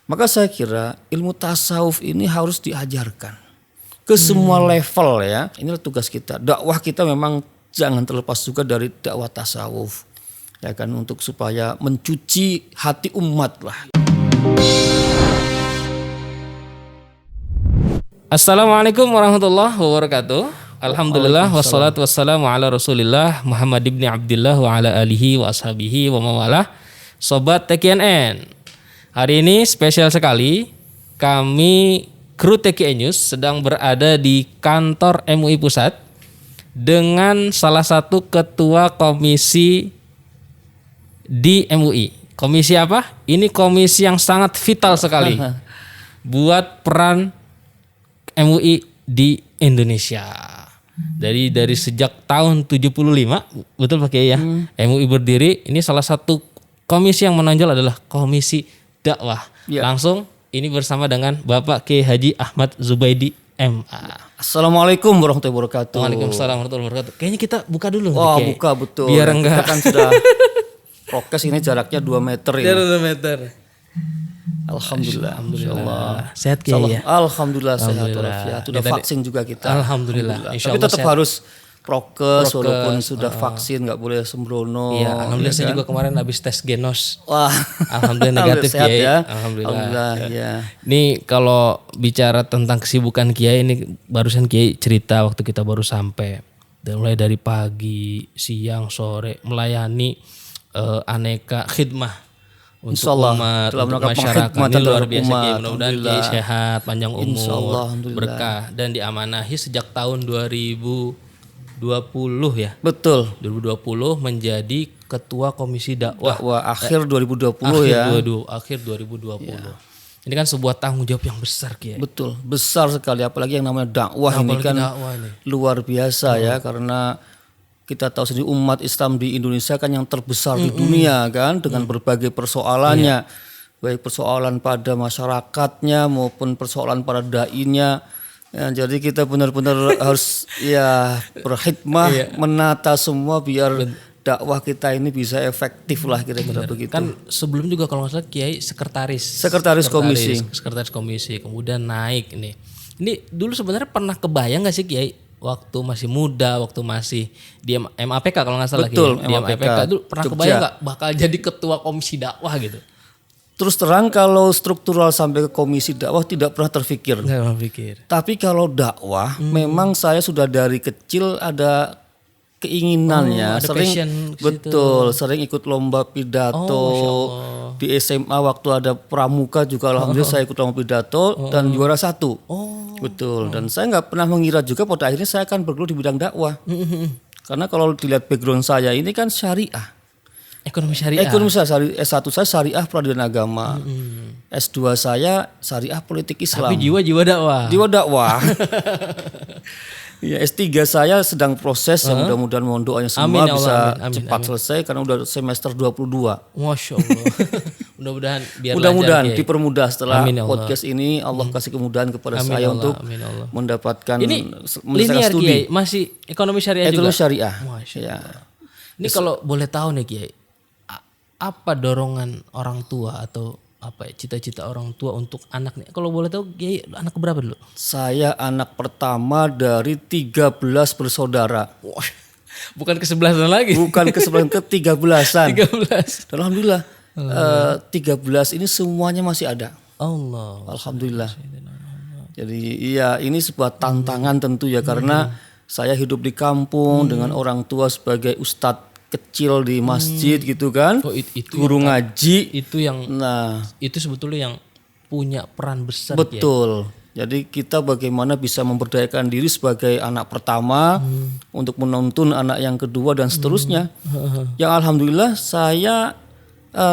Maka saya kira ilmu tasawuf ini harus diajarkan ke semua level ya. Inilah tugas kita. Dakwah kita memang jangan terlepas juga dari dakwah tasawuf. Ya kan, untuk supaya mencuci hati umat lah. Assalamualaikum warahmatullahi wabarakatuh. Alhamdulillah wassalatu wassalamu ala Rasulillah Muhammad ibn Abdillah wa ala alihi wa ashabihi wa mawalah. Sobat TKNN, hari ini spesial sekali. Kami kru TKN News sedang berada di kantor MUI Pusat dengan salah satu ketua komisi di MUI. Komisi apa? Ini komisi yang sangat vital sekali buat peran MUI di Indonesia. Dari sejak tahun 75, betul Pak Kiai ya. MUI berdiri, ini salah satu komisi yang menonjol adalah komisi dakwah. Ya. Langsung ini bersama dengan Bapak Kiai Haji Ahmad Zubaidi MA. Assalamualaikum warahmatullahi wabarakatuh. Waalaikumsalam warahmatullahi wabarakatuh. Kayaknya kita buka dulu. Wah, buka betul. Biar enggak. Kita kan sudah prokes, ini jaraknya 2 meter ini. 2 meter. Alhamdulillah. Alhamdulillah. Sehat Kiai ya? Alhamdulillah sehat walafiat. Sudah vaksin juga kita. Alhamdulillah. Tapi tetap harus prokes walaupun sudah vaksin, nggak boleh sembrono. Iya, alhamdulillah saya juga kemarin habis tes genos. Wah, alhamdulillah negatif sehat Kiai. Ya. Alhamdulillah ya. Ini kalau bicara tentang kesibukan Kiai, ini barusan Kiai cerita waktu kita baru sampai. Dan mulai dari pagi, siang, sore melayani aneka khidmah untuk umat, untuk masyarakat. Ini luar biasa Kiai. Mudah-mudahan Kiai sehat, panjang umur, berkah dan diamanahi sejak tahun 2020 ya. Betul. 2020 menjadi ketua komisi dakwah. Akhir 2020 ya. Akhir 2020. Ya. Ini kan sebuah tanggung jawab yang besar Kiai. Betul, besar sekali, apalagi yang namanya dakwah ini kan luar biasa ya, karena kita tahu sendiri umat Islam di Indonesia kan yang terbesar di dunia kan, dengan berbagai persoalannya. Baik persoalan pada masyarakatnya maupun persoalan para dai-nya. Ya, jadi kita benar-benar harus ya berkhidmah, menata semua biar dakwah kita ini bisa efektif lah, kira-kira begitu. Kan sebelum juga kalau nggak salah Kiai sekretaris komisi, kemudian naik ini. Ini dulu sebenarnya pernah kebayang nggak sih Kiai waktu masih muda, waktu masih di MAPK kalau nggak salah? Betul, Kiai. Di MAPK dulu pernah Jogja. Kebayang nggak bakal jadi ketua komisi dakwah gitu? Terus terang kalau struktural sampai ke komisi dakwah tidak pernah terfikir. Nggak pernah pikir. Tapi kalau dakwah memang saya sudah dari kecil ada keinginannya, sering ikut lomba pidato. Di SMA waktu ada pramuka juga alhamdulillah saya ikut lomba pidato dan juara 1. Betul. Dan saya nggak pernah mengira juga pada akhirnya saya akan bergelut di bidang dakwah. Karena kalau dilihat background saya ini kan syariah. Ekonomi syariah. S1 saya syariah peradilan agama. S2 saya syariah politik Islam. Tapi jiwa dakwah. Jiwa dakwah. Ya, S3 saya sedang proses, ya mudah-mudahan mohon doanya semua bisa cepat selesai karena udah semester 22. Masya Allah. Mudah-mudahan dipermudah setelah podcast ini, Allah kasih kemudahan kepada saya untuk mendapatkan linear Kiai, masih ekonomi syariah juga. Ekonomi syariah. Masya Allah. Ini kalau boleh tahu nih Kiai, apa dorongan orang tua atau apa ya, cita-cita orang tua untuk anaknya? Kalau boleh tahu Kiai anak berapa dulu? Saya anak pertama dari 13 bersaudara. Bukan ke-11 lagi. Bukan ke-11, ke-13-an. 13. Alhamdulillah. 13 ini semuanya masih ada. Alhamdulillah. Jadi iya, ini sebuah tantangan tentu ya, karena saya hidup di kampung dengan orang tua sebagai ustadz kecil di masjid gitu kan, guru ngaji. Itu sebetulnya yang punya peran besar. Betul. Ya? Jadi kita bagaimana bisa memberdayakan diri sebagai anak pertama untuk menuntun anak yang kedua dan seterusnya. Yang alhamdulillah saya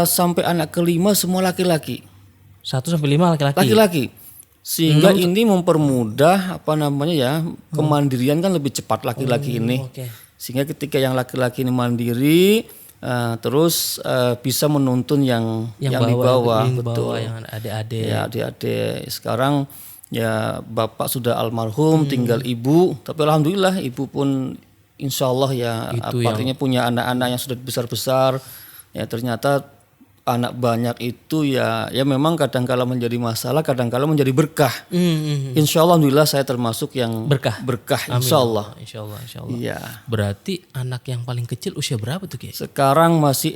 sampai anak kelima semua laki-laki. 1 sampai 5 laki-laki. Laki-laki. Sehingga ini mempermudah kemandirian kan lebih cepat laki-laki ini. Sehingga ketika yang laki-laki ini mandiri, terus bisa menuntun yang di bawah, betul. Yang adik-adik. Ya, adik-adik. Sekarang ya bapak sudah almarhum, tinggal ibu. Tapi alhamdulillah ibu pun insya Allah ya artinya punya anak-anak yang sudah besar-besar. Ya ternyata anak banyak itu ya memang kadang-kala menjadi masalah, kadang-kala menjadi berkah. Insya Allah, alhamdulillah saya termasuk yang berkah insya Allah. Insya Allah. Iya. Berarti anak yang paling kecil usia berapa tuh Kiai? Sekarang masih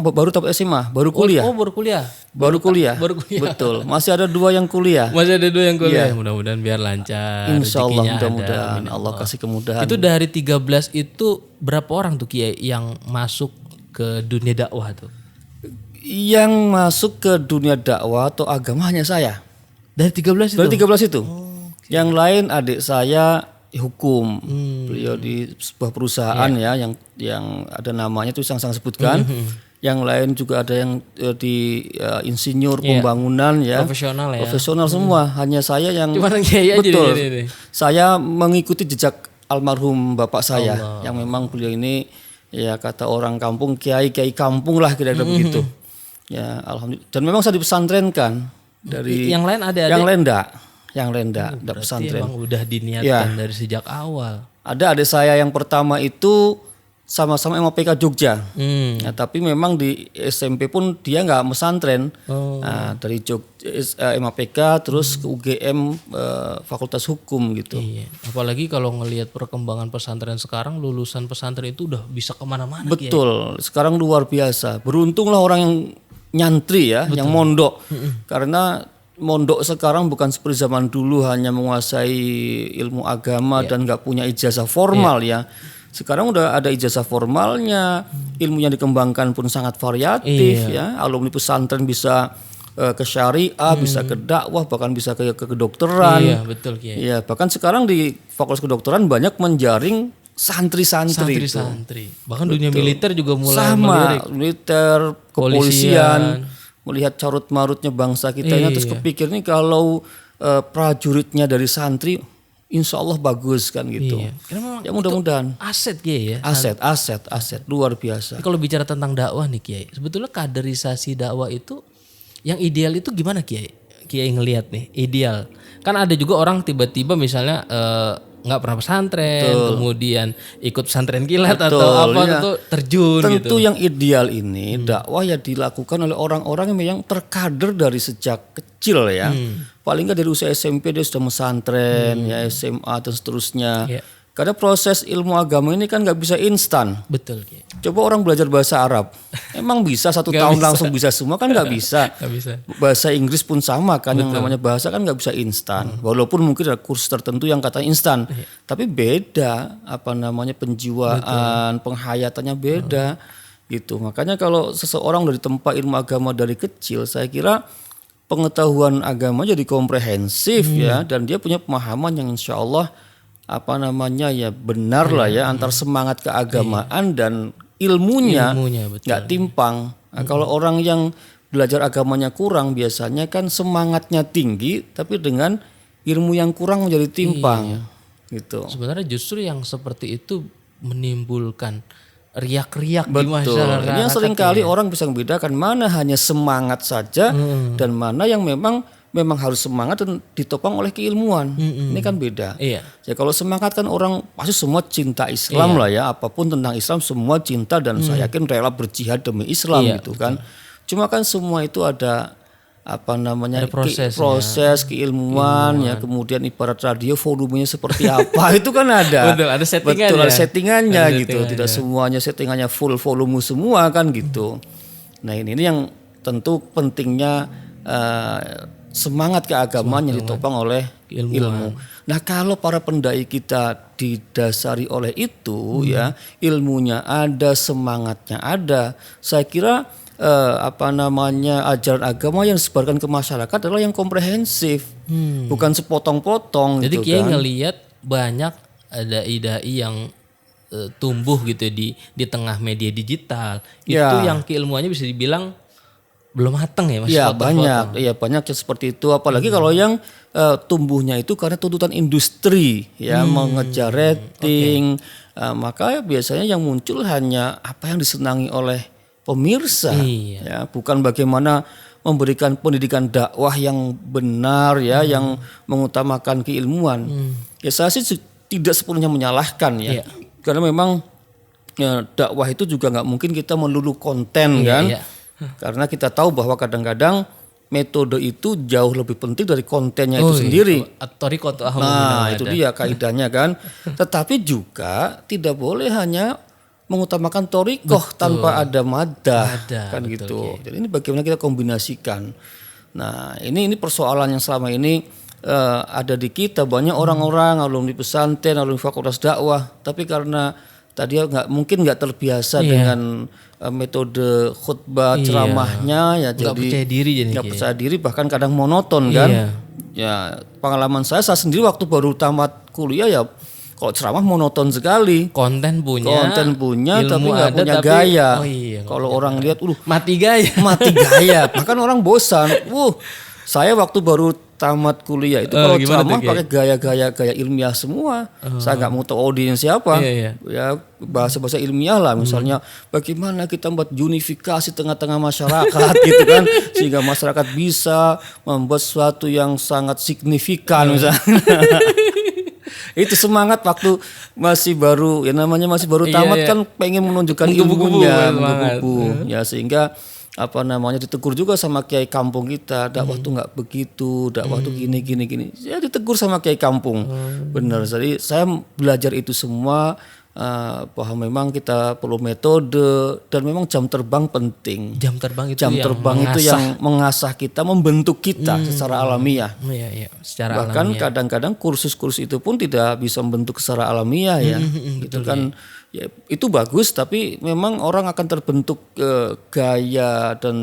baru tamat SMA, baru kuliah. Baru kuliah. Baru kuliah. Betul. Masih ada 2 yang kuliah. Masih ada 2 yang kuliah. Mudah-mudahan biar lancar. Insya Allah, mudah-mudahan Allah kasih kemudahan. Itu dari 13 itu berapa orang tuh Kiai yang masuk ke dunia dakwah tuh? Yang masuk ke dunia dakwah atau agama hanya saya. Dari 13 itu? Dari 13 itu. Yang lain adik saya hukum. Beliau di sebuah perusahaan ya yang ada namanya itu yang saya sebutkan. Yang lain juga ada yang di insinyur pembangunan ya. Profesional semua. Hanya saya yang betul. Saya mengikuti jejak almarhum bapak saya yang memang beliau ini ya kata orang kampung kiai kampung lah kira-kira begitu. Ya alhamdulillah. Dan memang saya dipesantrenkan dari yang lain ada yang lain enggak pesantren. Emang udah diniatkan dari sejak awal. Ada adik saya yang pertama itu sama-sama MAPK Jogja. Nah, tapi memang di SMP pun dia nggak pesantren. Nah, dari Jogja MAPK terus ke UGM Fakultas Hukum gitu. Iya. Apalagi kalau ngelihat perkembangan pesantren sekarang, lulusan pesantren itu udah bisa kemana-mana. Betul. Sekarang luar biasa. Beruntunglah orang yang nyantri ya, yang mondok. Karena mondok sekarang bukan seperti zaman dulu hanya menguasai ilmu agama dan nggak punya ijazah formal ya. Sekarang udah ada ijazah formalnya, ilmu yang dikembangkan pun sangat variatif ya. Alumni pesantren bisa ke syariah, bisa ke dakwah, bahkan bisa ke kedokteran. Iya, betul Kiai. Ya, bahkan sekarang di Fakultas Kedokteran banyak menjaring santri-santri. Bahkan dunia militer juga mulai melirik. Militer, kepolisian, melihat carut marutnya bangsa kita ini terus kepikir nih kalau prajuritnya dari santri insya Allah bagus kan gitu. Ya mudah-mudahan. Aset Kiai ya. Aset luar biasa. Kalau bicara tentang dakwah nih Kiai, sebetulnya kaderisasi dakwah itu yang ideal itu gimana Kiai? Kiai ngelihat nih ideal. Kan ada juga orang tiba-tiba misalnya nggak pernah pesantren, kemudian ikut pesantren kilat atau apa itu terjun tentu gitu. Yang ideal ini dakwah ya dilakukan oleh orang-orang yang terkader dari sejak kecil ya. Paling nggak dari usia SMP dia sudah pesantren, ya SMA dan seterusnya. Karena proses ilmu agama ini kan nggak bisa instan. Betul. Coba orang belajar bahasa Arab, emang bisa 1 tahun langsung bisa semua kan nggak bisa. Bahasa Inggris pun sama kan, yang namanya bahasa kan nggak bisa instan. Walaupun mungkin ada kursus tertentu yang katanya instan, tapi beda penjiwaan, penghayatannya beda gitu. Makanya kalau seseorang dari tempat ilmu agama dari kecil, saya kira pengetahuan agama jadi komprehensif ya, dan dia punya pemahaman yang insya Allah benar lah ya antar semangat keagamaan dan ilmunya nggak timpang. Nah, kalau orang yang belajar agamanya kurang biasanya kan semangatnya tinggi tapi dengan ilmu yang kurang menjadi timpang gitu. Sebenarnya justru yang seperti itu menimbulkan riak-riak di masyarakat. Ini yang seringkali orang bisa membedakan mana hanya semangat saja dan mana yang memang harus semangat dan ditopang oleh keilmuan. Ini kan beda. Ya kalau semangat kan orang pasti semua cinta Islam lah ya. Apapun tentang Islam semua cinta dan saya yakin rela berjihad demi Islam gitu kan. Cuma kan semua itu ada ada proses keilmuan ya, kemudian ibarat radio volumenya seperti apa itu kan ada. Ada settingannya. Ada settingannya gitu. Tidak semuanya settingannya full volume semua kan gitu. Nah ini yang tentu pentingnya semangat keagamaan yang ditopang oleh ilmu. Nah kalau para pendai kita didasari oleh itu ya, ilmunya ada, semangatnya ada, saya kira ajaran agama yang disebarkan ke masyarakat adalah yang komprehensif, bukan sepotong-potong. Jadi gitu Kiai ngelihat banyak dai-dai yang tumbuh gitu di tengah media digital, itu yang keilmuannya bisa dibilang belum matang ya Mas. Banyak seperti itu. Apalagi kalau yang tumbuhnya itu karena tuntutan industri ya, mengejar rating, maka biasanya yang muncul hanya apa yang disenangi oleh pemirsa, ya, bukan bagaimana memberikan pendidikan dakwah yang benar ya, yang mengutamakan keilmuan. Ya saya sih tidak sepenuhnya menyalahkan ya, karena memang dakwah itu juga nggak mungkin kita melulu konten kan. Karena kita tahu bahwa kadang-kadang metode itu jauh lebih penting dari kontennya itu sendiri. Nah, itu dia kaidahnya kan. Tetapi juga tidak boleh hanya mengutamakan thoriqoh tanpa ada maddah kan gitu. Jadi ini bagaimana kita kombinasikan. Nah, ini persoalan yang selama ini ada di kita. Banyak orang-orang alumni pesantren, alumni fakultas dakwah, tapi karena tadi mungkin nggak terbiasa dengan metode khutbah ceramahnya, ya jadi nggak percaya diri, bahkan kadang monoton kan. Ya pengalaman saya sendiri waktu baru tamat kuliah ya, kalau ceramah monoton sekali. Konten punya tapi nggak punya gaya. Kalau orang lihat, mati gaya. Bahkan orang bosan. Saya waktu baru tamat kuliah itu kalau ceramah pakai gaya ilmiah semua. Saya nggak mau tahu audiens siapa. Ya bahasa ilmiah lah, misalnya bagaimana kita membuat unifikasi tengah-tengah masyarakat gitu kan, sehingga masyarakat bisa membuat sesuatu yang sangat signifikan misalnya. Itu semangat waktu masih baru tamat kan, pengen menunjukkan ilmunya, menggebu-gebu. Ya sehingga ditegur juga sama kiai kampung kita, dakwah tuh nggak begitu, dakwah tuh gini. Ya ditegur sama kiai kampung. Benar. Jadi saya belajar itu semua, bahwa memang kita perlu metode dan memang jam terbang penting. Jam terbang itu yang mengasah kita, membentuk kita secara alamiah. Secara bahkan alamiah. Kadang-kadang kursus itu pun tidak bisa membentuk secara alamiah ya. Itu kan. Ya, itu bagus, tapi memang orang akan terbentuk gaya dan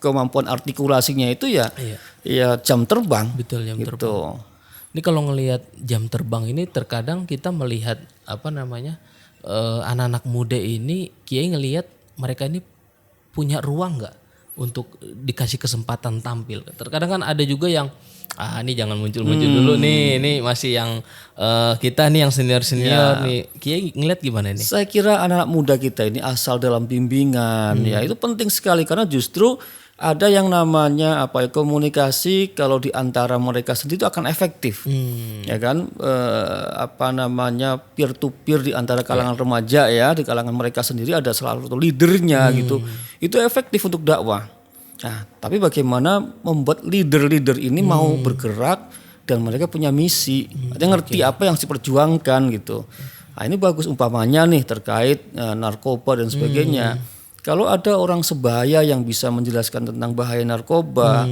kemampuan artikulasinya itu ya jam terbang. Betul, jam terbang. Ini kalau ngelihat jam terbang ini, terkadang kita melihat anak-anak muda ini, kiai ngelihat mereka ini punya ruang nggak untuk dikasih kesempatan tampil. Terkadang kan ada juga yang ini jangan muncul dulu nih, ini masih yang kita nih yang senior nih. Kiai ngeliat gimana nih? Saya kira anak-anak muda kita ini asal dalam bimbingan, ya itu penting sekali, karena justru ada yang namanya komunikasi kalau di antara mereka sendiri itu akan efektif, ya kan? Peer to peer di antara kalangan remaja ya, di kalangan mereka sendiri ada selalu leadernya gitu, itu efektif untuk dakwah. Nah, tapi bagaimana membuat leader-leader ini mau bergerak dan mereka punya misi, dia ngerti apa yang diperjuangkan gitu. Nah, ini bagus umpamanya nih terkait narkoba dan sebagainya. Kalau ada orang sebaya yang bisa menjelaskan tentang bahaya narkoba,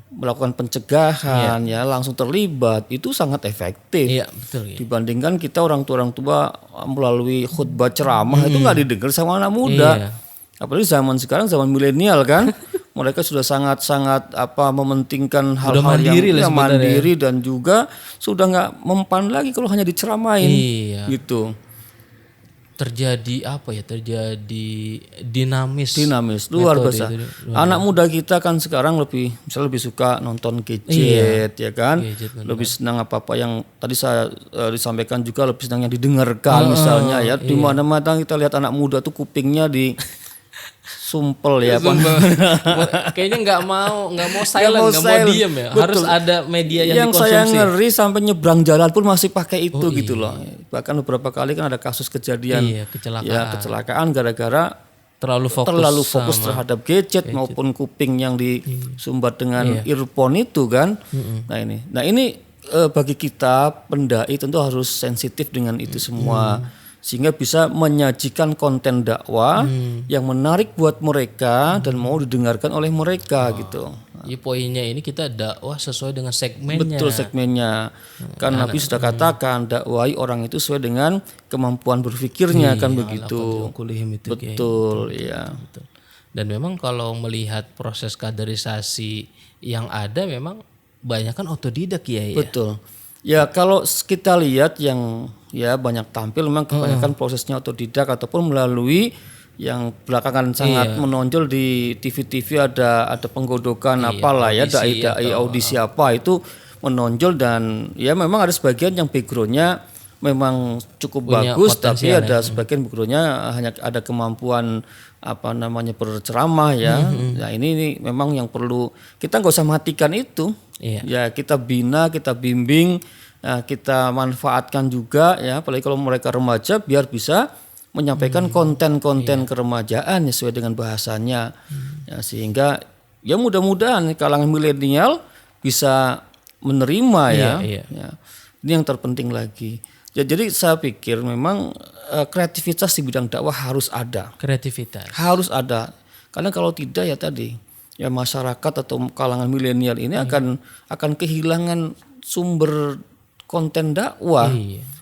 melakukan pencegahan, ya langsung terlibat, itu sangat efektif. Iya, betul, ya. Dibandingkan kita orang tua melalui khutbah ceramah itu nggak didengar sama anak muda. Apalagi zaman sekarang, zaman milenial kan, mereka sudah sangat mementingkan hal-hal yang mandiri dan juga sudah nggak mempan lagi kalau hanya diceramain, gitu. Terjadi dinamis luar biasa. Anak muda kita kan sekarang lebih suka nonton gadget, ya kan, lebih senang apa yang tadi saya disampaikan juga, lebih senang yang didengarkan misalnya ya. Di mana-mana kita lihat anak muda tuh kupingnya di sumpel ya, kayaknya nggak mau silent, nggak mau diem ya. Betul. Harus ada media yang dikonsumsi. Saya ngeri sampai nyebrang jalan pun masih pakai itu gitu loh. Bahkan beberapa kali kan ada kasus kejadian kecelakaan gara-gara terlalu fokus terhadap gadget maupun kuping yang disumbat dengan earphone itu kan. Nah ini bagi kita pendai tentu harus sensitif dengan itu semua. Sehingga bisa menyajikan konten dakwah yang menarik buat mereka dan mau didengarkan oleh mereka gitu. Ya, poinnya ini kita dakwah sesuai dengan segmennya. Betul, segmennya. Kan Nabi sudah katakan dakwahi orang itu sesuai dengan kemampuan berpikirnya, kan begitu. Betul, ya. Betul. Dan memang kalau melihat proses kaderisasi yang ada, memang banyak kan otodidak ya. Betul. Ya kalau kita lihat yang banyak tampil memang kebanyakan prosesnya otodidak ataupun melalui yang belakangan sangat menonjol di TV-TV ada penggodokan dai audisi apa itu menonjol, dan ya memang ada sebagian yang backgroundnya memang cukup bagus, tapi ada sebagian backgroundnya hanya ada kemampuan berceramah ya. Nah ini memang yang perlu kita nggak usah matikan itu. Ya kita bina, kita bimbing, kita manfaatkan juga ya, apalagi kalau mereka remaja biar bisa menyampaikan konten-konten keremajaan sesuai dengan bahasanya. Ya, sehingga ya mudah-mudahan kalangan milenial bisa menerima ya. Ya. Ini yang terpenting lagi. Ya, jadi saya pikir memang kreativitas di bidang dakwah harus ada. Kreativitas. Harus ada. Karena kalau tidak ya tadi ya masyarakat atau kalangan milenial ini akan kehilangan sumber konten dakwah.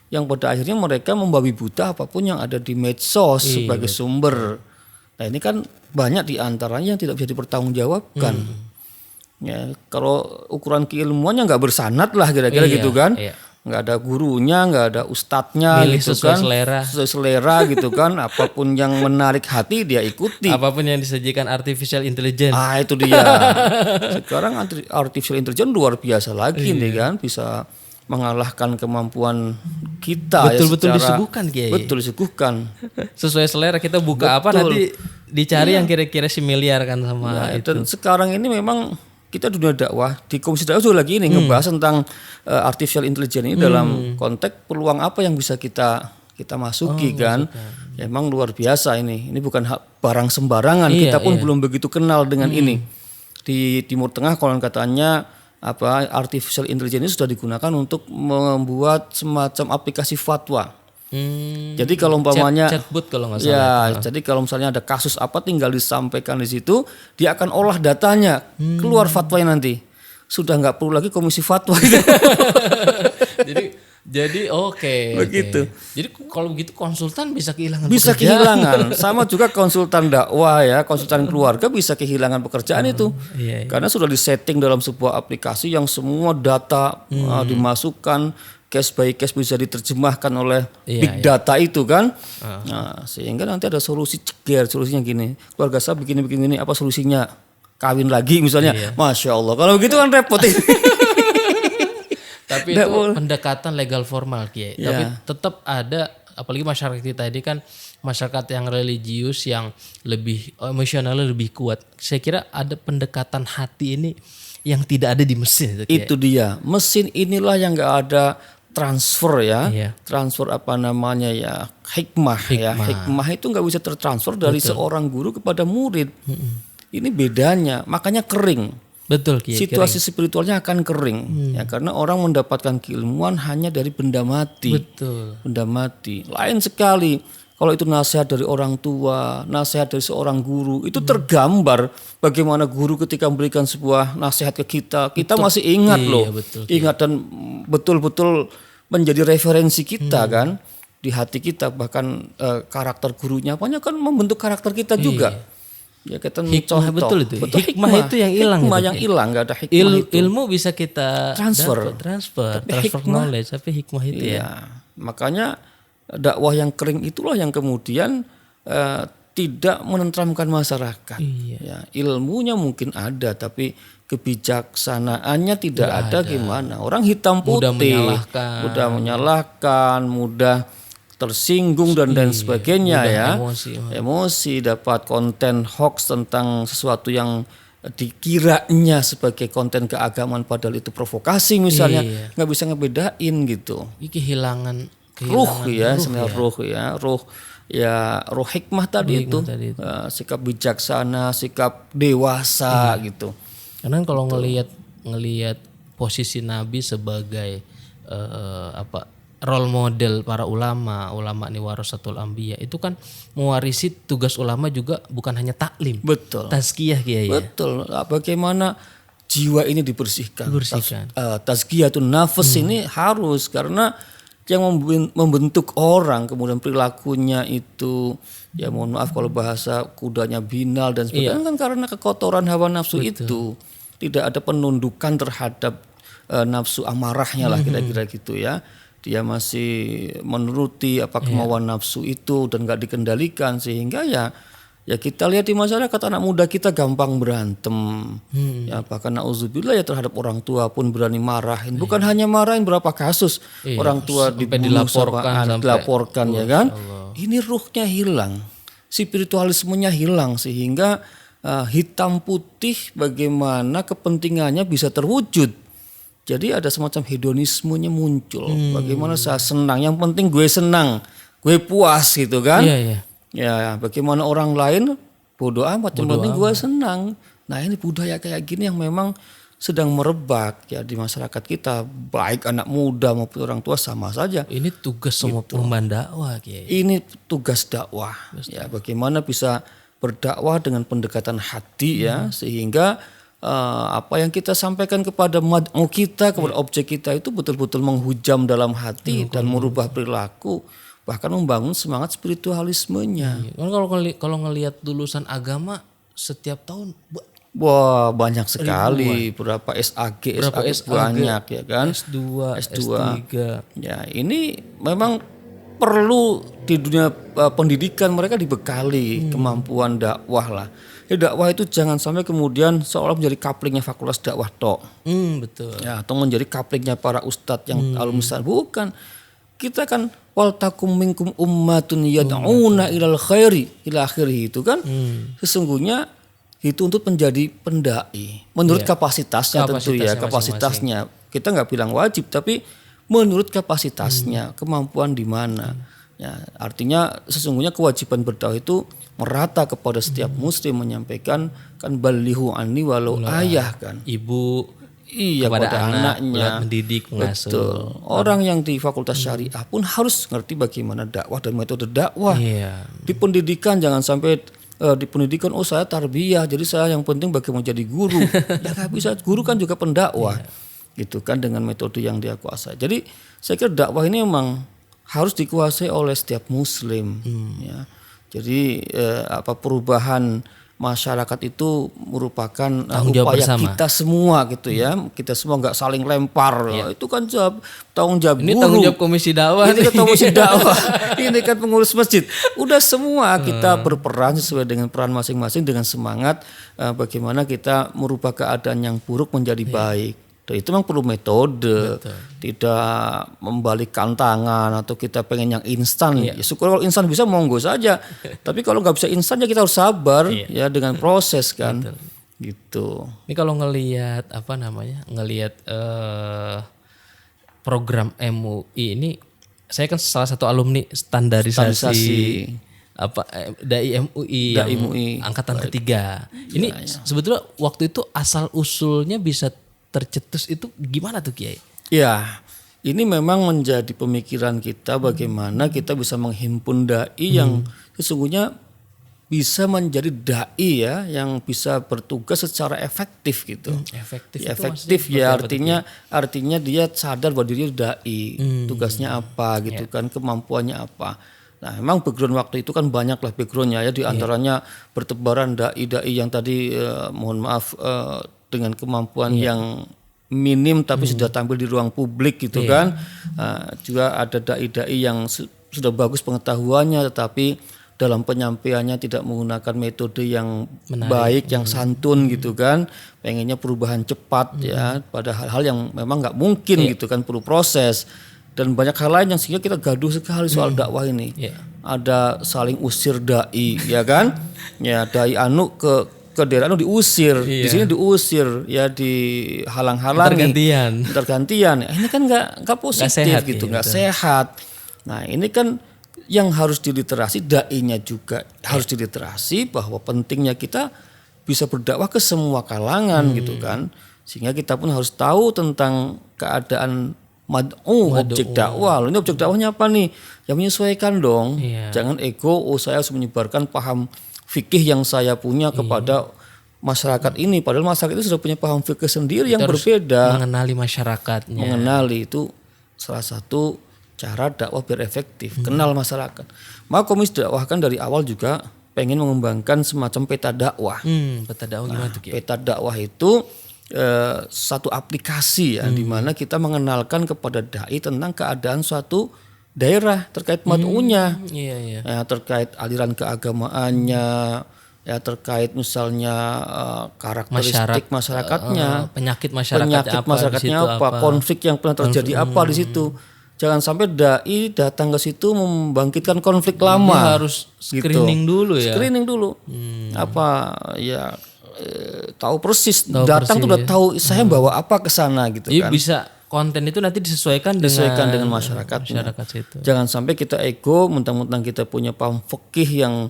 Yang pada akhirnya mereka membabi buta apapun yang ada di medsos sebagai sumber. Nah, ini kan banyak di antaranya yang tidak bisa dipertanggungjawabkan. Ya, kalau ukuran keilmuannya nggak bersanad lah kira-kira gitu kan. Nggak ada gurunya, nggak ada ustadznya gitu kan, sesuai selera gitu kan, apapun yang menarik hati dia ikuti. Apapun yang disajikan artificial intelligence. Itu dia. Sekarang artificial intelligence luar biasa lagi nih kan, bisa mengalahkan kemampuan kita. Betul-betul disuguhkan Kiai. Betul disuguhkan. Sesuai selera kita buka apa nanti dicari yang kira-kira familiar kan sama itu. Dan sekarang ini memang kita dunia dakwah di Komisi Dakwah juga lagi ini ngebahas tentang artificial intelligence ini dalam konteks peluang apa yang bisa kita masuki kan. Ya, emang luar biasa ini. Ini bukan barang sembarangan. Kita pun belum begitu kenal dengan ini. Di Timur Tengah kalau katanya artificial intelligence sudah digunakan untuk membuat semacam aplikasi fatwa. Jadi kalau umpamanya chatbot kalau nggak salah. Jadi kalau misalnya ada kasus apa tinggal disampaikan di situ, dia akan olah datanya, keluar fatwanya nanti. Sudah nggak perlu lagi komisi fatwa gitu. Jadi oke. Begitu. Jadi kalau begitu konsultan bisa kehilangan bisa pekerjaan. Kehilangan. Sama juga konsultan dakwah ya, konsultan keluarga bisa kehilangan pekerjaan itu. Karena sudah disetting dalam sebuah aplikasi yang semua data dimasukkan, case by case bisa diterjemahkan oleh big data itu kan. Nah, sehingga nanti ada solusi ceger, solusinya gini. Keluarga saya begini apa solusinya? Kawin lagi misalnya. Masya Allah. Kalau begitu kan repot ini. Tapi itu pendekatan legal formal Kiai. Tapi tetap ada, apalagi masyarakat kita ini kan masyarakat yang religius, yang lebih emosionalnya lebih kuat. Saya kira ada pendekatan hati ini yang tidak ada di mesin. Itu dia. Mesin inilah yang nggak ada transfer ya. Transfer hikmah ya. Hikmah itu nggak bisa tertransfer dari seorang guru kepada murid. Ini bedanya. Makanya kering. Betul Kiai. Situasi spiritualnya akan kering ya, karena orang mendapatkan keilmuan hanya dari benda mati. Benda mati. Lain sekali kalau itu nasihat dari orang tua, nasihat dari seorang guru, itu tergambar bagaimana guru ketika memberikan sebuah nasihat ke kita masih ingat loh. Ingat dan betul-betul menjadi referensi kita kan di hati kita, bahkan karakter gurunya apanya kan membentuk karakter kita juga. Ya kita hikmah betul itu. Hikmah itu yang hilang. Hikmah yang hilang, nggak ada hikmah itu. Ilmu bisa kita transfer knowledge, tapi hikmah itu makanya dakwah yang kering itulah yang kemudian tidak menenteramkan masyarakat. Ya, ilmunya mungkin ada, tapi kebijaksanaannya tidak ada. Gimana? Orang hitam putih, mudah menyalahkan, mudah tersinggung dan sebagainya ya. Emosi, dapat konten hoax tentang sesuatu yang dikiranya sebagai konten keagamaan padahal itu provokasi misalnya, nggak bisa ngebedain gitu. Kehilangan ruh ya, ruh hikmah tadi itu. Sikap bijaksana, sikap dewasa gitu. Karena kalau ngelihat posisi Nabi sebagai role model para ulama ini warasatul anbiya, itu kan mewarisi tugas ulama juga bukan hanya taklim. Betul. Tazkiyah Kiai. Betul. Bagaimana jiwa ini dibersihkan. Tazkiyatun nafas ini harus, karena yang membentuk orang kemudian perilakunya itu ya mohon maaf kalau bahasa kudanya binal dan sebagainya kan karena kekotoran hawa nafsu. Itu tidak ada penundukan terhadap nafsu amarahnya lah kira-kira gitu ya. Dia masih menuruti kemauan nafsu itu dan gak dikendalikan, sehingga ya kita lihat di masyarakat anak muda kita gampang berantem. Ya bahkan nauzubillah ya terhadap orang tua pun berani marahin. Bukan hanya marahin, berapa kasus orang tua dilaporkan ya kan. Ini ruhnya hilang, spiritualismenya hilang, sehingga hitam putih bagaimana kepentingannya bisa terwujud. Jadi ada semacam hedonismenya muncul. Bagaimana saya senang, yang penting gue senang. gue puas gitu kan. Iya. Ya, bagaimana orang lain bodoh amat, yang penting gue senang. Nah, ini budaya kayak gini yang memang sedang merebak ya di masyarakat kita, baik anak muda maupun orang tua sama saja. Ini tugas semua pengemban dakwah, Kiai. Ini tugas dakwah. Ya, bagaimana bisa berdakwah dengan pendekatan hati ya, sehingga apa yang kita sampaikan kepada mad'u kita, kepada objek kita itu betul-betul menghujam dalam hati dan merubah perilaku, bahkan membangun semangat spiritualismenya. Kalau ngelihat lulusan agama setiap tahun Wah, banyak sekali. Berapa SAG banyak ya kan. S2. S3. Ya, ini memang perlu di dunia pendidikan mereka dibekali kemampuan dakwah lah. Ya, dakwah itu jangan sampai kemudian seolah menjadi kaplingnya fakultas dakwah tok. Betul. Ya, atau menjadi kaplingnya para ustadz yang alumni. Bukan. Kita kan wal takum minkum ummatun yad'una ilal khairi ila akhirih itu kan. Sesungguhnya itu untuk menjadi pendai menurut kapasitasnya tentu ya, kapasitasnya kita nggak bilang wajib, tapi menurut kapasitasnya, kemampuan di mana ya. Artinya sesungguhnya kewajiban berdakwah itu merata kepada setiap muslim, menyampaikan kan balighu anni walau ayah kan, ibu kepada anaknya, mendidik, mengasuh. Betul. Orang yang di fakultas syariah pun harus ngerti bagaimana dakwah dan metode dakwah. Di pendidikan jangan sampai di pendidikan saya tarbiyah, jadi saya yang penting bagaimana jadi guru. Ya nggak bisa, guru kan juga pendakwah gitu kan, dengan metode yang dia kuasai. Jadi saya kira dakwah ini memang harus dikuasai oleh setiap muslim ya. Jadi perubahan masyarakat itu merupakan upaya bersama kita semua gitu ya. Kita semua nggak saling lempar. Itu kan tanggung jawab ini guru. Tanggung jawab komisi dakwah. Ini kan komisi dakwah. Ini kan pengurus masjid. Udah semua kita berperan sesuai dengan peran masing-masing, dengan semangat bagaimana kita merubah keadaan yang buruk menjadi baik. Dan itu memang perlu metode. Betul. Tidak membalikkan tangan atau kita pengen yang instan. Ya syukur kalau instan bisa, monggo saja. Tapi kalau nggak bisa instan ya kita harus sabar ya dengan proses kan. Betul. Gitu. Ini kalau ngelihat program MUI ini, saya kan salah satu alumni standarisasi dai MUI angkatan ketiga. Ini sebetulnya waktu itu asal usulnya bisa tercetus itu gimana tuh Kiai? Ya, ini memang menjadi pemikiran kita bagaimana kita bisa menghimpun dai yang sesungguhnya bisa menjadi dai ya, yang bisa bertugas secara efektif gitu. Efektif ya, artinya dia sadar bahwa dirinya dai, tugasnya apa gitu kan, kemampuannya apa. Nah, memang background waktu itu kan banyak lah backgroundnya ya, di antaranya bertebaran dai-dai yang tadi mohon maaf dengan kemampuan yang minim tapi sudah tampil di ruang publik gitu kan. Juga ada dai-dai yang sudah bagus pengetahuannya tetapi dalam penyampaiannya tidak menggunakan metode yang baik, yang santun gitu kan. Pengennya perubahan cepat ya pada hal-hal yang memang nggak mungkin gitu kan, perlu proses. Dan banyak hal lain yang sehingga kita gaduh sekali soal dakwah ini. Ada saling usir dai ya kan. Ya, dai anu ke daerah anu diusir, di sini diusir ya, dihalang-halangi, tergantian. Ini kan nggak positif gitu, nggak sehat. Nah, ini kan yang harus diliterasi, dai-nya juga harus diliterasi bahwa pentingnya kita bisa berdakwah ke semua kalangan gitu kan, sehingga kita pun harus tahu tentang keadaan objek dakwah. Ini objek dakwahnya apa nih? Ya menyesuaikan dong. Jangan ego, saya harus menyebarkan paham fikih yang saya punya kepada masyarakat ini, padahal masyarakat itu sudah punya paham fikih sendiri yang berbeda. Mengenali masyarakatnya. Mengenali itu salah satu cara dakwah biar efektif, kenal masyarakat. Maka Komisi Dakwah kan dari awal juga pengen mengembangkan semacam peta dakwah. Peta dakwah gimana tuh? Peta dakwah itu satu aplikasi ya, di mana kita mengenalkan kepada dai tentang keadaan suatu daerah terkait mad'unya, ya, terkait aliran keagamaannya, ya terkait misalnya karakteristik masyarakatnya, penyakit masyarakatnya apa, konflik yang pernah terjadi apa di situ. Jangan sampai dai datang ke situ membangkitkan konflik lama. Dia harus screening gitu dulu ya. Screening dulu. Apa ya tahu persis, datang tuh udah tahu saya bawa apa ke sana gitu kan. Bisa konten itu nanti disesuaikan dengan masyarakat situ. Jangan sampai kita ego, mentang-mentang kita punya paham fikih yang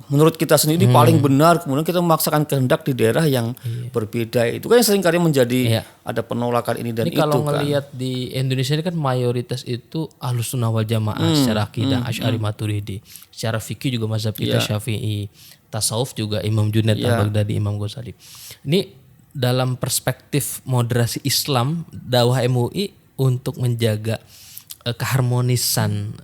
menurut kita sendiri paling benar, kemudian kita memaksakan kehendak di daerah yang berbeda. Itu kan yang sering kali menjadi ada penolakan ini dan ini itu kalau kan. ngelihat di Indonesia ini kan mayoritas itu Ahlus Sunnah wal Jamaah secara akidah Asy'ari Maturidi, secara fikih juga mazhab kita Syafi'i, tasawuf juga Imam Junaid al-Baghdadi, Imam Ghazali. Ini dalam perspektif moderasi Islam, dakwah MUI untuk menjaga keharmonisan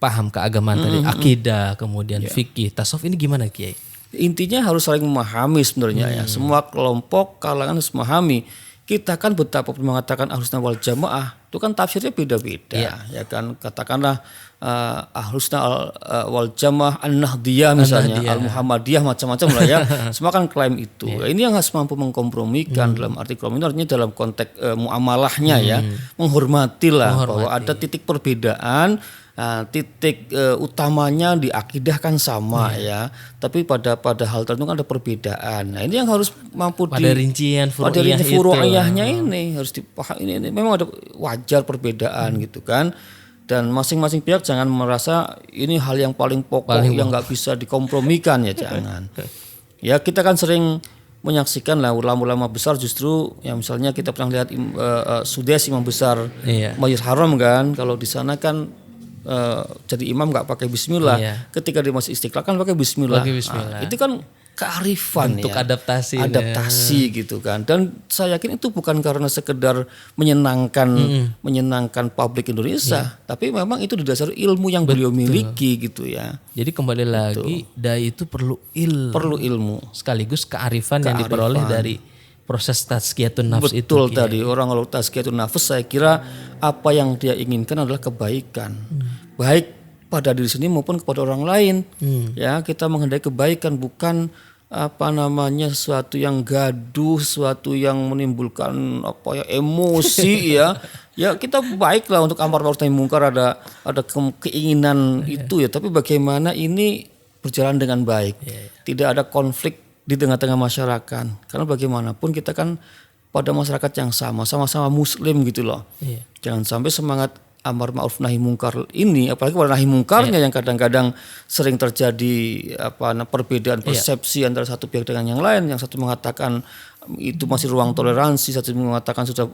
paham keagamaan tadi, akidah, kemudian fikih, tasawuf, ini gimana Kiai? Intinya harus saling memahami sebenarnya ya. Semua kelompok kalangan harus memahami. Kita kan betapa mengatakan Ahlus Sunnah wal Jamaah itu kan tafsirnya beda-beda ya kan. Katakanlah Ahlus Sunnah wal Jamaah An-Nahdiyah misalnya, Al-Muhammadiyah, macam-macam lah ya. Semua kan klaim itu. Ini yang harus mampu mengkompromikan dalam arti kompromi artinya dalam konteks muamalahnya ya. Menghormatilah bahwa ada titik perbedaan. Titik utamanya di akidah kan sama ya, tapi pada hal tertentu kan ada perbedaan. Nah ini yang harus mampu pada rincian furu'iyahnya ini harus dipahami. Ini memang ada wajar perbedaan gitu kan, dan masing-masing pihak jangan merasa ini hal yang paling pokok yang nggak bisa dikompromikan ya, jangan. Ya kita kan sering menyaksikan lah ulama-ulama besar justru yang misalnya kita pernah lihat Sudais imam besar Masjid Haram kan, kalau di sana kan jadi imam nggak pakai bismillah, ketika di masjid Istiqlal kan pakai bismillah. Itu kan kearifan untuk adaptasi gitu kan, dan saya yakin itu bukan karena sekedar menyenangkan publik Indonesia, tapi memang itu didasari ilmu yang beliau miliki gitu ya. Jadi kembali lagi dai itu perlu ilmu sekaligus kearifan yang diperoleh dari proses tazkiyatun nafs itu. Betul tadi, orang kalau tazkiyatun nafs saya kira apa yang dia inginkan adalah kebaikan. Baik pada diri sendiri maupun kepada orang lain. Ya, kita menghendaki kebaikan, bukan sesuatu yang gaduh, sesuatu yang menimbulkan emosi ya. Ya kita baiklah untuk amar ma'ruf nahi munkar, ada keinginan itu ya, tapi bagaimana ini berjalan dengan baik. Tidak ada konflik di tengah-tengah masyarakat, karena bagaimanapun kita kan pada masyarakat yang sama-sama muslim gitu loh. Jangan sampai semangat amar ma'ruf nahi munkar ini, apalagi pada nahi mungkarnya yang kadang-kadang sering terjadi perbedaan persepsi antara satu pihak dengan yang lain. Yang satu mengatakan itu masih ruang toleransi, satu mengatakan sudah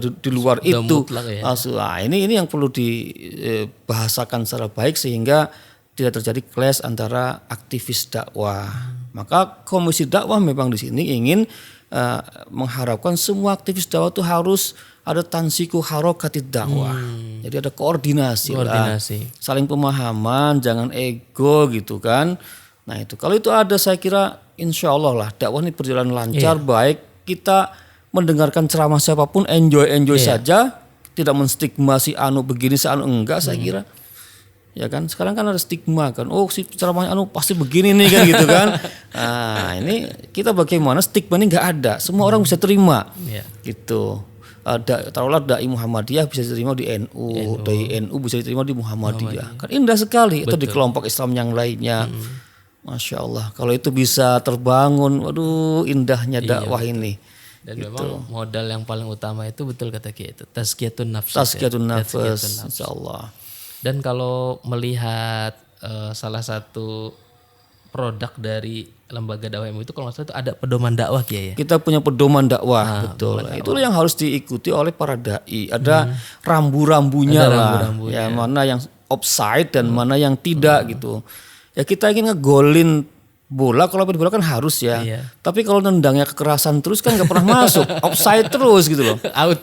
di luar sudah itu. Ini yang perlu dibahasakan secara baik sehingga tidak terjadi clash antara aktivis dakwah. Maka Komisi Dakwah memang di sini ingin mengharapkan semua aktivis dakwah itu harus ada tansiku harokatid dakwah. Jadi ada koordinasi. Saling pemahaman, jangan ego gitu kan. Nah itu kalau itu ada, saya kira insya Allah lah dakwah ini berjalan lancar, baik. Kita mendengarkan ceramah siapapun enjoy saja, tidak menstigma si anu begini, si anu enggak, saya kira. Ya kan sekarang kan ada stigma kan, si ceramahnya pasti begini nih kan gitu kan. Nah ini kita bagaimana stigma ini nggak ada, semua orang bisa terima gitu. Taruhlah dai Muhammadiyah bisa diterima di NU, dai NU bisa diterima di Muhammadiyah, kan indah sekali. Atau di kelompok Islam yang lainnya. Masya Allah, kalau itu bisa terbangun, waduh indahnya dakwah ini. Dan memang modal yang paling utama itu betul kata Kiai itu tazkiyatun nafs. Tazkiyatun nafs, insya Allah. Dan kalau melihat salah satu produk dari lembaga dakwah MUI itu kalau nggak salah itu ada pedoman dakwah Kiai ya. Kita punya pedoman dakwah, betul. Itulah yang harus diikuti oleh para dai. Ada rambu-rambunya lah. Ya, mana yang offside dan mana yang tidak gitu. Ya kita ingin ngegolin bola, kalau bola kan harus ya. Tapi kalau nendangnya kekerasan terus kan nggak pernah masuk, offside terus gitu loh. Out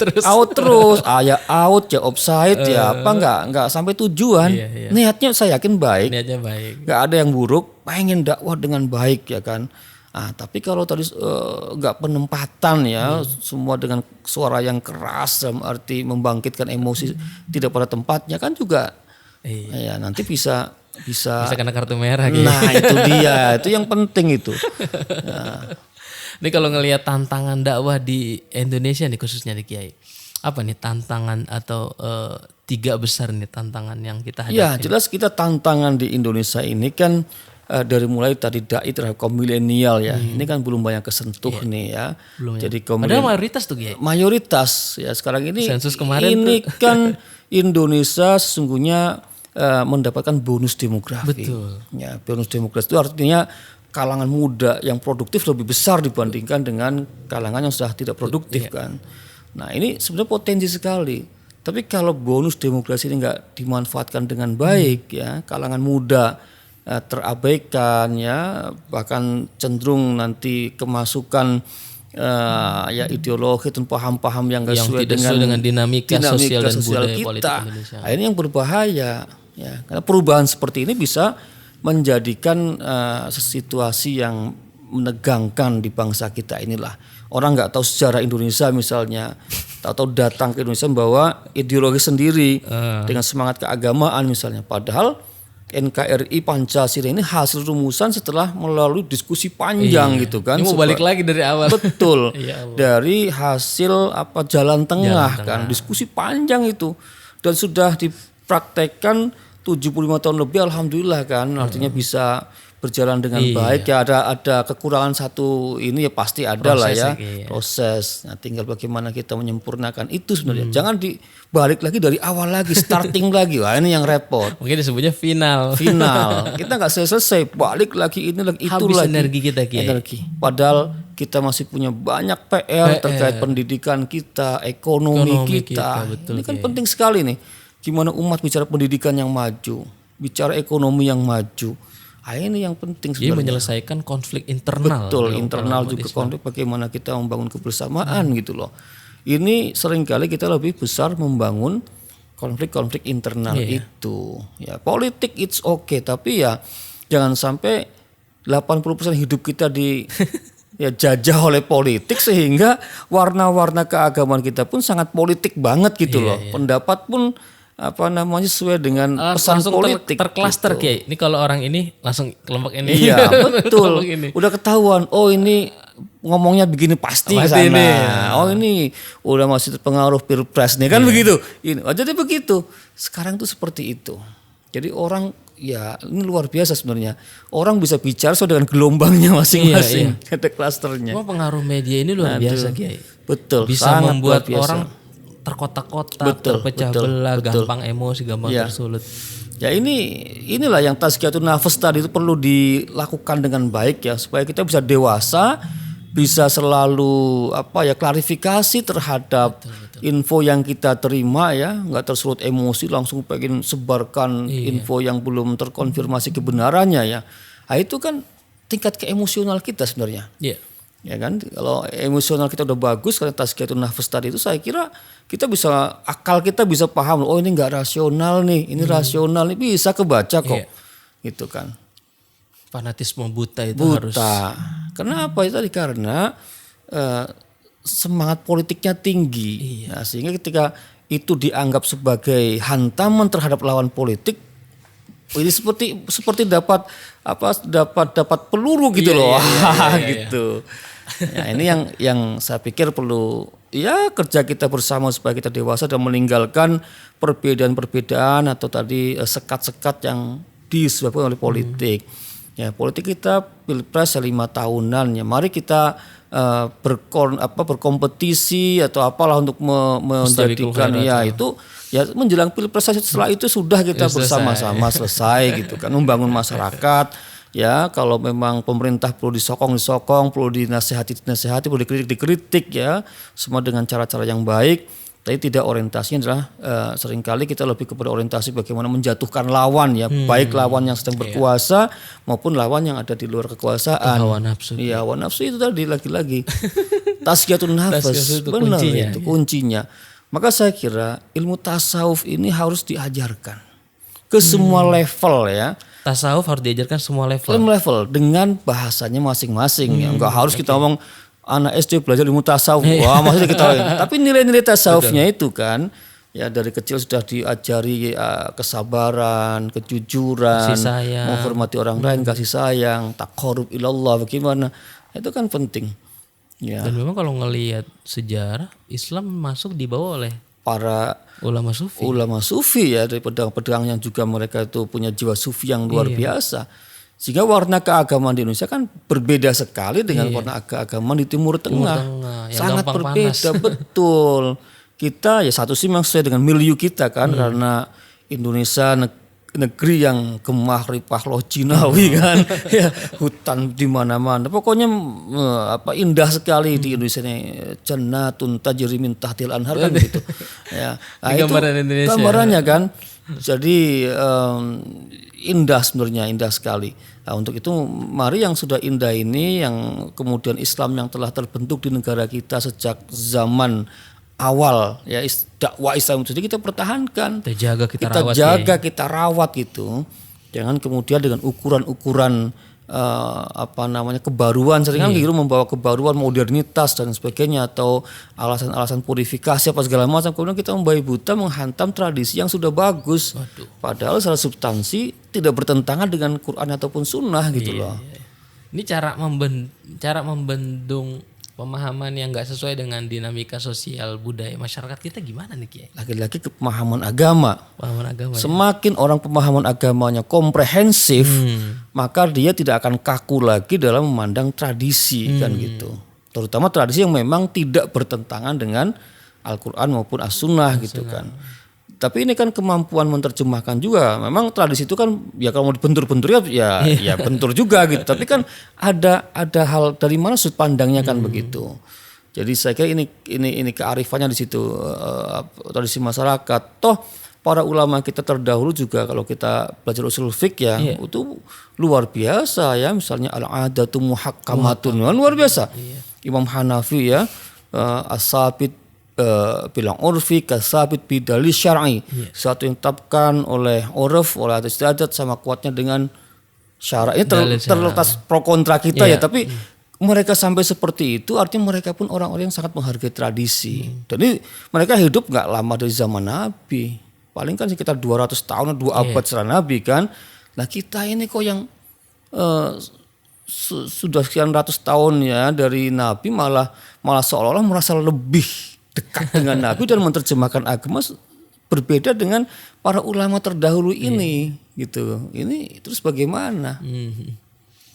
terus. Ya out ya offside ya apa nggak sampai tujuan. Niatnya saya yakin baik. Nggak ada yang buruk, pengen dakwah dengan baik ya kan. Tapi kalau tadi nggak penempatan ya, semua dengan suara yang keras dalam arti membangkitkan emosi tidak pada tempatnya kan juga. Ya nanti bisa kena kartu merah gitu. Nah itu dia, itu yang penting itu. Ini kalau ngelihat tantangan dakwah di Indonesia nih khususnya di Kiai, apa nih tantangan atau 3 besar nih tantangan yang kita hadapi? Ya jelas kita tantangan di Indonesia ini kan dari mulai tadi dai terhadap kaum milenial ya. Ini kan belum banyak kesentuh nih ya. Belum ya. Jadi kaum padahal mayoritas tuh Kiai. Mayoritas ya sekarang ini. Sensus kemarin ini kan Indonesia sesungguhnya mendapatkan bonus demografi. Betul. Ya, bonus demografi itu artinya kalangan muda yang produktif lebih besar dibandingkan dengan kalangan yang sudah tidak produktif kan. Nah ini sebenarnya potensi sekali. Tapi kalau bonus demografi ini nggak dimanfaatkan dengan baik ya, kalangan muda terabaikan ya, bahkan cenderung nanti kemasukan ya ideologi dan paham-paham yang nggak sesuai dengan dinamika sosial dan budaya kita. politik Indonesia. Nah, ini yang berbahaya ya, karena perubahan seperti ini bisa menjadikan situasi yang menegangkan di bangsa kita inilah. Orang nggak tahu sejarah Indonesia misalnya, atau datang ke Indonesia membawa ideologi sendiri dengan semangat keagamaan misalnya. Padahal NKRI Pancasila ini hasil rumusan setelah melalui diskusi panjang gitu kan. Ini mau balik lagi dari awal. Betul. Dari hasil jalan tengah kan, diskusi panjang itu dan sudah dipraktekkan 75 tahun lebih alhamdulillah kan, artinya bisa berjalan dengan baik ya. Ada kekurangan satu ini ya pasti ada proses, lah ya proses. Nah, tinggal bagaimana kita menyempurnakan itu sebenarnya. Jangan dibalik lagi dari awal lagi, starting lagi. Wah ini yang repot. Mungkin disebutnya final. Kita nggak selesai, balik lagi ini lagi itu habis lagi. Energi kita Padahal kita masih punya banyak PR terkait pendidikan kita, ekonomi kita. Betul, ini kan penting sekali nih. Gimana umat bicara pendidikan yang maju, bicara ekonomi yang maju. Ini yang penting sebenarnya. Jadi menyelesaikan konflik internal. Betul, internal juga konflik, bagaimana kita membangun kebersamaan gitu loh. Ini seringkali kita lebih besar membangun konflik-konflik internal itu. Ya, politik it's okay, tapi ya jangan sampai 80% hidup kita jajah oleh politik sehingga warna-warna keagamaan kita pun sangat politik banget gitu loh. Pendapat pun sesuai dengan pesan politik. Terklaster gitu. Kiai. Ini kalau orang ini langsung kelompok ini. Iya betul. Udah ketahuan. Oh ini ngomongnya begini pasti sana. Ini udah masih terpengaruh pilpres nih kan begitu. Jadi begitu. Sekarang tuh seperti itu. Jadi orang ini luar biasa sebenarnya. Orang bisa bicara sesuai dengan gelombangnya masing-masing. Ada klasternya. Pengaruh media ini luar biasa Kiai. Betul. Bisa membuat orang terkotak-kotak, terpecah belah, gampang emosi, gampang tersulut. Ya inilah yang tazkiyatun nafas tadi itu perlu dilakukan dengan baik ya, supaya kita bisa dewasa, bisa selalu klarifikasi terhadap info yang kita terima ya, nggak tersulut emosi langsung pengen sebarkan info yang belum terkonfirmasi kebenarannya ya. Nah, itu kan tingkat keemosional kita sebenarnya. Ya kan, kalau emosional kita udah bagus karena tazkiyatun nafas tadi itu, saya kira akal kita bisa paham, oh ini nggak rasional nih, ini rasional nih, bisa kebaca kok, gitu kan. Fanatisme buta itu harus. Kenapa itu tadi? Karena semangat politiknya tinggi, nah, sehingga ketika itu dianggap sebagai hantaman terhadap lawan politik, ini seperti dapat peluru gitu loh, gitu. Ya, ini yang saya pikir perlu kerja kita bersama supaya kita dewasa dan meninggalkan perbedaan-perbedaan atau tadi sekat-sekat yang disebabkan oleh politik. Ya, politik kita pilpres 5 tahunan ya. Mari kita berkompetisi atau apalah untuk menjadikan itu menjelang pilpres, setelah itu sudah kita bersama-sama selesai gitu kan, membangun masyarakat. Ya, kalau memang pemerintah perlu disokong, perlu dinasehati, perlu dikritik ya, semua dengan cara-cara yang baik. Tapi tidak, orientasinya adalah seringkali kita lebih kepada orientasi bagaimana menjatuhkan lawan ya, baik lawan yang sedang berkuasa maupun lawan yang ada di luar kekuasaan. Hawa nafsu. Iya, hawa nafsu itu tadi lagi-lagi. Tazkiyatun nafas, benar itu kuncinya. Maka saya kira ilmu tasawuf ini harus diajarkan ke semua level ya. Tasawuf harus diajarkan semua level. Dengan bahasanya masing-masing ya. Enggak harus kita ngomong anak SD belajar ilmu tasawuf. Wah, maksudnya kita tapi nilai-nilai tasawufnya itu kan ya dari kecil sudah diajari kesabaran, kejujuran, menghormati orang lain, kasih sayang, taqarrub ilallah bagaimana. Itu kan penting. Ya. Dan memang kalau ngelihat sejarah, Islam masuk dibawa oleh para ulama sufi ya, dari pedang-pedang yang juga mereka itu punya jiwa sufi yang luar biasa. Sehingga warna keagamaan di Indonesia kan berbeda sekali dengan warna keagamaan di Timur Tengah. Sangat berbeda, betul. Kita ya satu sih memang sesuai dengan milieu kita kan, karena Indonesia negeri yang gemah ripah loh Cinawi kan, ya hutan di mana-mana. Pokoknya indah sekali di Indonesia ini. Jannatun tajri min tahtil anhar kan gitu. Ya, nah itu gambarannya kan. Jadi indah sebenarnya, indah sekali. Nah, untuk itu mari yang sudah indah ini, yang kemudian Islam yang telah terbentuk di negara kita sejak zaman awal ya, dakwah Islam itu kita pertahankan, kita jaga, kita rawat gitu. Jangan kemudian dengan ukuran-ukuran kebaruan, seringan gitu membawa kebaruan, modernitas dan sebagainya, atau alasan-alasan purifikasi apa segala macam, kemudian kita membabi buta menghantam tradisi yang sudah bagus. Padahal secara substansi tidak bertentangan dengan Quran ataupun Sunnah gitu loh. Ini cara membendung pemahaman yang nggak sesuai dengan dinamika sosial budaya masyarakat kita gimana nih Kiai? Lagi-lagi ke pemahaman agama. Semakin orang pemahaman agamanya komprehensif, maka dia tidak akan kaku lagi dalam memandang tradisi kan gitu. Terutama tradisi yang memang tidak bertentangan dengan Al-Quran maupun As-Sunnah gitu kan. Tapi ini kan kemampuan menerjemahkan juga. Memang tradisi itu kan ya kalau mau dibentur-bentur ya bentur juga gitu. Tapi kan ada hal dari mana sudut pandangnya kan begitu. Jadi saya kira ini kearifannya di situ, tradisi masyarakat. Toh para ulama kita terdahulu juga kalau kita belajar usul fiqh ya, itu luar biasa ya. Misalnya al-adatu muhakkamatun, luar biasa. Imam Hanafi ya, as-sabit bilang urfi kasabit bidali syar'i, satu yang ditetapkan oleh uruf, oleh adat istiadat sama kuatnya dengan syara'. Ini terlepas pro kontra kita ya, tapi mereka sampai seperti itu artinya mereka pun orang-orang yang sangat menghargai tradisi. Dan ini mereka hidup nggak lama dari zaman Nabi, paling kan sekitar 200 tahun, 2 abad setelah Nabi kan. Nah kita ini kok yang sudah sekian ratus tahun ya dari Nabi malah seolah-olah merasa lebih dekat dengan Nabi dan menerjemahkan agama berbeda dengan para ulama terdahulu ini gitu. Ini terus bagaimana?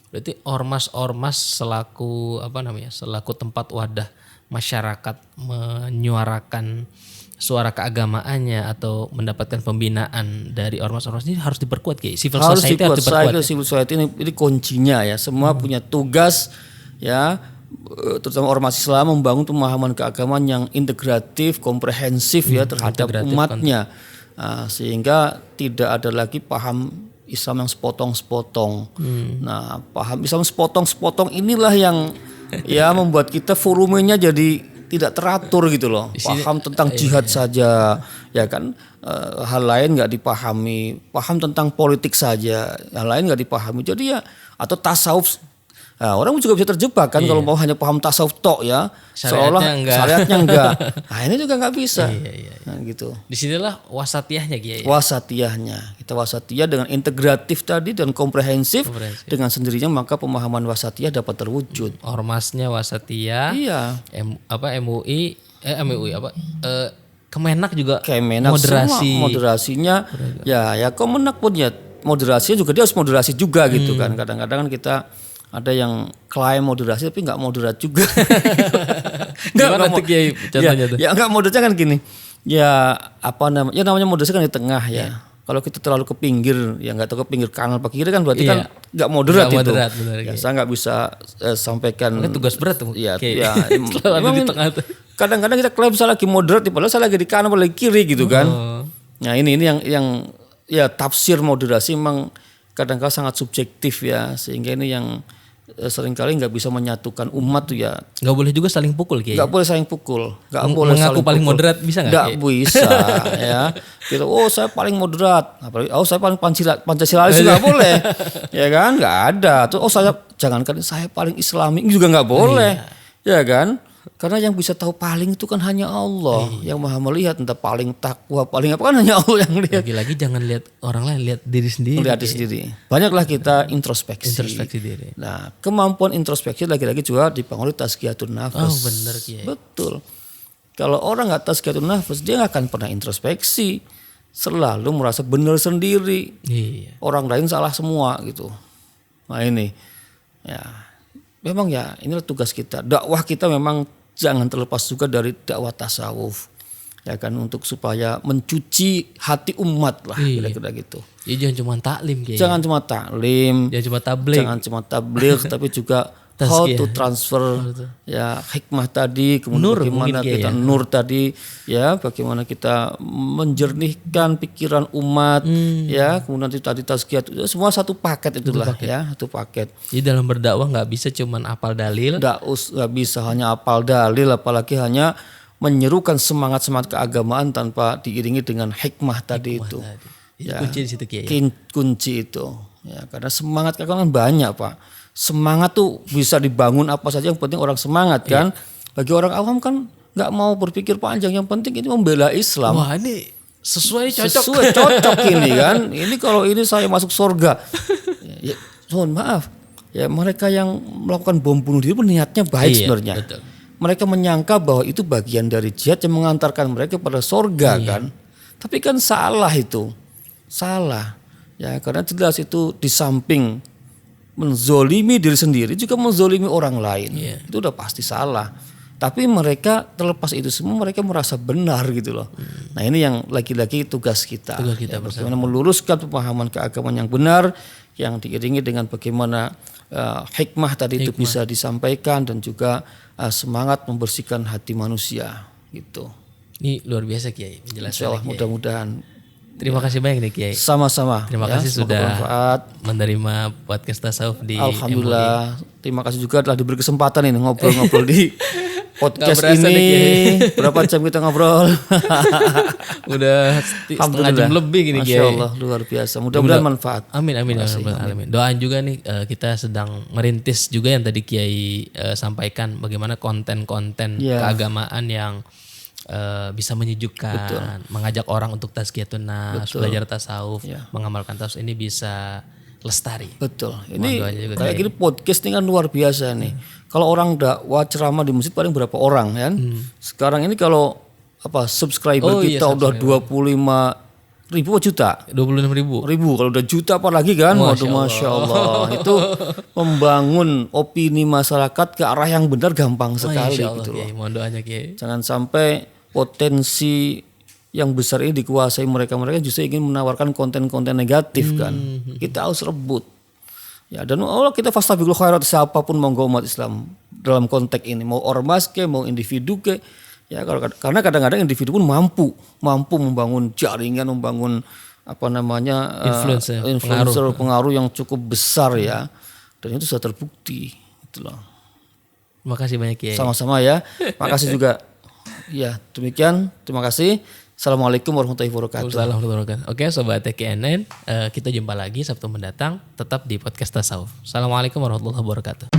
Berarti ormas-ormas selaku selaku tempat wadah masyarakat menyuarakan suara keagamaannya atau mendapatkan pembinaan dari ormas-ormas ini harus diperkuat Kiai. Civil society harus diperkuat. Civil society ini kuncinya ya. Semua punya tugas ya, terutama ormas Islam membangun pemahaman keagamaan yang integratif, komprehensif ya terhadap umatnya, sehingga tidak ada lagi paham Islam yang sepotong-sepotong. Nah, paham Islam sepotong-sepotong inilah yang ya membuat kita volumenya jadi tidak teratur gitu loh. Paham tentang jihad saja, ya kan, hal lain nggak dipahami. Paham tentang politik saja, hal lain nggak dipahami. Jadi ya, atau tasawuf. Nah, orang juga bisa terjebak kan kalau mau hanya paham tasawuf tok ya, seolah syariatnya enggak. Nah ini juga nggak bisa. Nah, gitu. Disinilah wasatiyahnya Kiai. Wasatiyahnya, kita wasatiyah dengan integratif tadi dan komprehensif. Dengan sendirinya maka pemahaman wasatiyah dapat terwujud. Ormasnya wasatiyah. Iya. MUI Kemenak juga moderasi. Moderasinya ya Kemenak pun ya moderasinya juga dia harus moderasi juga gitu kan. Kadang-kadang kan kita ada yang klaim moderasi tapi nggak moderat juga. Gimana tuh Kiai contohnya tuh? Ya nggak moderatnya kan gini. Ya namanya moderasi kan di tengah ya. Kalau kita terlalu ke pinggir, ya nggak tahu ke pinggir kanan apa kiri kan berarti kan nggak moderat itu. Ya, saya nggak bisa sampaikan. Ini tugas berat tuh. Ya memang di tengah tuh. Kadang-kadang kita klaim saya lagi moderat, padahal saya lagi di kanan atau lagi kiri gitu kan. Nah ini yang ya tafsir moderasi memang kadang-kadang sangat subjektif ya, sehingga ini yang seringkali nggak bisa menyatukan umat tuh ya. Nggak boleh juga saling pukul Kiai. Nggak boleh saling pukul. Nggak boleh mengaku paling pukul. Moderat bisa nggak? Nggak bisa ya. Gitu, saya paling moderat. Saya paling Pancasilais nggak boleh. Ya kan, nggak ada. Tuh jangankan saya paling Islami juga nggak boleh. Ya kan. Karena yang bisa tahu paling itu kan hanya Allah yang maha melihat, entah paling takwa, paling apa kan hanya Allah yang lihat. Lagi-lagi jangan lihat orang lain, lihat diri sendiri. Lihat diri sendiri. Banyaklah kita introspeksi. Introspeksi diri. Nah, kemampuan introspeksi lagi-lagi juga dipengaruhi tazkiyatun nafas. Oh benar Kiai. Betul. Kalau orang nggak tazkiyatun nafas, dia nggak akan pernah introspeksi. Selalu merasa benar sendiri. Orang lain salah semua gitu. Nah ini ya memang ya inilah tugas kita. Dakwah kita memang jangan terlepas juga dari dakwah tasawuf. Ya kan untuk supaya mencuci hati umat lah kira-kira gitu. Ya jangan cuma taklim Kiai. Jangan cuma taklim, jangan cuma tabligh. Jangan cuma tabligh tapi juga how to transfer ya hikmah tadi, kemudian nur, bagaimana kita nur tadi ya, bagaimana kita menjernihkan pikiran umat ya, kemudian tadi tazkiyah, semua satu paket itulah ya, satu paket. Jadi dalam berdakwah nggak bisa cuman apal dalil. Nggak bisa hanya apal dalil, apalagi hanya menyerukan semangat keagamaan tanpa diiringi dengan hikmah tadi itu. Ya, kunci di situ Kiai. Kunci itu. Ya, karena semangat keagamaan banyak, Pak. Semangat tuh bisa dibangun apa saja, yang penting orang semangat kan. Bagi orang awam kan nggak mau berpikir panjang, yang penting ini membela Islam. Wah, ini cocok ini kan. Ini kalau ini saya masuk surga. Ya, mohon maaf. Ya mereka yang melakukan bom bunuh diri niatnya baik sebenarnya. Betul. Mereka menyangka bahwa itu bagian dari jihad yang mengantarkan mereka pada surga kan. Tapi kan salah itu. Salah. Ya karena jelas itu di samping menzolimi diri sendiri juga menzolimi orang lain. Itu udah pasti salah. Tapi mereka terlepas itu semua mereka merasa benar gitu loh. Nah ini yang lagi-lagi tugas kita. Ya, bagaimana meluruskan pemahaman keagamaan yang benar yang diiringi dengan bagaimana hikmah tadi itu bisa disampaikan dan juga semangat membersihkan hati manusia gitu. Ini luar biasa Kiai menjelaskan. Insyaallah mudah-mudahan. Terima kasih banyak nih Kiai. Sama-sama. Terima kasih sudah menerima podcast tasawuf di Alhamdulillah. MUI. Terima kasih juga telah diberi kesempatan ini ngobrol-ngobrol di podcast ini. Nih, berapa jam kita ngobrol? Udah setengah jam lebih gini Kiai. Masya Allah luar biasa. Mudah-mudahan manfaat. Amin. Doain juga nih kita sedang merintis juga yang tadi Kiai sampaikan bagaimana konten-konten keagamaan yang bisa menyejukkan, mengajak orang untuk tazkiyatun nafs, belajar tasawuf, mengamalkan tasawuf ini bisa lestari. Betul. Ini kayak gini podcast ini kan luar biasa nih. Kalau orang dakwah ceramah di masjid paling berapa orang kan? Sekarang ini kalau subscriber kita udah 25.000 juta. 25.000. Kalau udah juta apalagi kan? Waduh Masya Allah. Itu membangun opini masyarakat ke arah yang benar gampang sekali gitu loh. Mohon doanya Kiai. Jangan sampai potensi yang besar ini dikuasai mereka justru ingin menawarkan konten-konten negatif kan. Kita harus rebut. Ya dan Allah kita fastabiqul khairat, siapapun monggo umat Islam dalam konteks ini, mau ormas ke, mau individu ke. Ya karena kadang-kadang individu pun mampu membangun jaringan, membangun influencer pengaruh yang cukup besar ya. Dan itu sudah terbukti gitu loh. Terima kasih banyak Kiai. Sama-sama ya. Makasih juga. Ya, demikian. Terima kasih. Assalamualaikum warahmatullahi wabarakatuh. Oke, sobat TKNN, kita jumpa lagi Sabtu mendatang tetap di podcast tasawuf. Assalamualaikum warahmatullahi wabarakatuh.